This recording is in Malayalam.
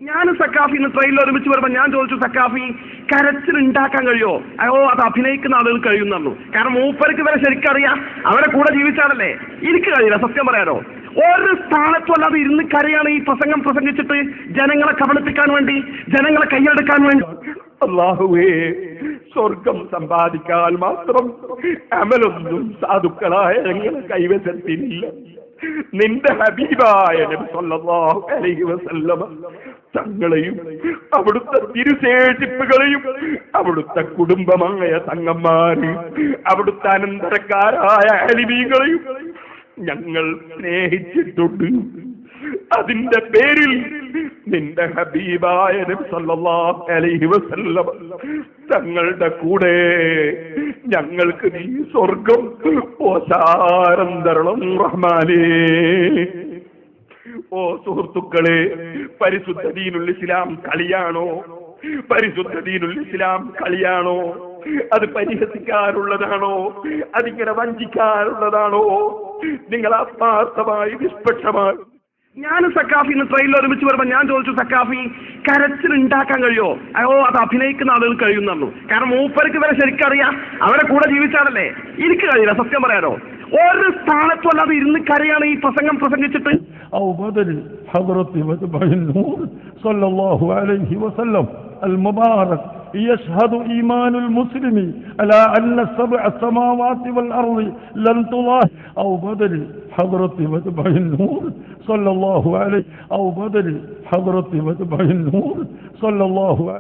ഞാൻ സക്കാഫി ട്രെയിനിൽ ഒരുമിച്ച് വരുമ്പോൾ ഞാൻ ചോദിച്ചു, സക്കാഫി കരച്ചിൽ ഉണ്ടാക്കാൻ കഴിയോ? അത് അഭിനയിക്കുന്ന ആളുകൾ കഴിയുന്നുള്ളൂ. കാരണം മൂപ്പർക്ക് വരെ ശരിക്കറിയാം, അവരെ കൂടെ ജീവിച്ചാലല്ലേ. എനിക്ക് കഴിയില്ല, സത്യം പറയാനോ. ഒരു സ്ഥാനത്തും അല്ലാതെ ഇരുന്ന് കരയാണ് ഈ പ്രസംഗം പ്രസംഗിച്ചിട്ട് ജനങ്ങളെ കബളിപ്പിക്കാൻ വേണ്ടി, ജനങ്ങളെ കൈയെടുക്കാൻ വേണ്ടി. അല്ലാഹുവേ, സ്വർഗം സമ്പാദിക്കാൻ മാത്രം അമലൊന്നും സാധുക്കളായ ഞങ്ങളെ കൈവശത്തിനില്ല. നിന്റെ ഹബീബായ നബി സല്ലല്ലാഹു അലൈഹി വസല്ലമ തങ്ങളെയും അവിടുത്തെ തിരുശേഷിപ്പുകളെയും അവിടുത്തെ കുടുംബമായ തങ്ങന്മാര്, അവിടുത്തെ അനന്തരക്കാരായ അലിമീങ്ങളെയും ഞങ്ങൾ സ്നേഹിച്ചിട്ടുണ്ട്. അതിന്റെ പേരിൽ നിന്റെ ഹബീബായ നബി സല്ലല്ലാഹു അലൈഹി വസല്ലം തങ്ങളുടെ കൂടെ ഞങ്ങൾക്ക് നീ സ്വർഗം ഓശാരം തരണം റഹ്മാനേ. ഓ സുഹൃത്തുക്കളെ, പരിശുദ്ധ ദീനുൽ ഇസ്ലാം കളിയാണോ? പരിശുദ്ധ ദീനുൽ ഇസ്ലാം കളിയാണോ? അത് പരിഹസിക്കാറുള്ളതാണോ? അതിങ്ങനെ വഞ്ചിക്കാറുള്ളതാണോ? നിങ്ങൾ ആത്മാർത്ഥമായി നിഷ്പക്ഷമായി. ഞാൻ സക്കാഫി ട്രെയിനിൽ ഒരുമിച്ച് വരുമ്പോൾ ഞാൻ ചോദിച്ചു, സക്കാഫി കരച്ചിൽ ഉണ്ടാക്കാൻ കഴിയോ? അത് അഭിനയിക്കുന്ന ആളുകൾ കഴിയുന്നുള്ളൂ. കാരണം മൂപ്പർക്ക് വരെ ശരിക്കറിയാം, അവരെ കൂടെ ജീവിച്ചാലല്ലേ. എനിക്ക് കഴിയില്ല, സത്യം പറയാനോ. ഒരു സ്ഥാനത്തും അല്ലാതെ ഇരുന്ന് കരയാണ് ഈ പ്രസംഗം പ്രസംഗിച്ചിട്ട്. സല്ലല്ലാഹു അലൈഹി വസല്ലം المبارك يشهد إيمان المسلم على أن السبع السماوات والأرض لن تضاهي أو بدل حضرة متبع النور صلى الله عليه أو بدل حضرة متبع النور صلى الله عليه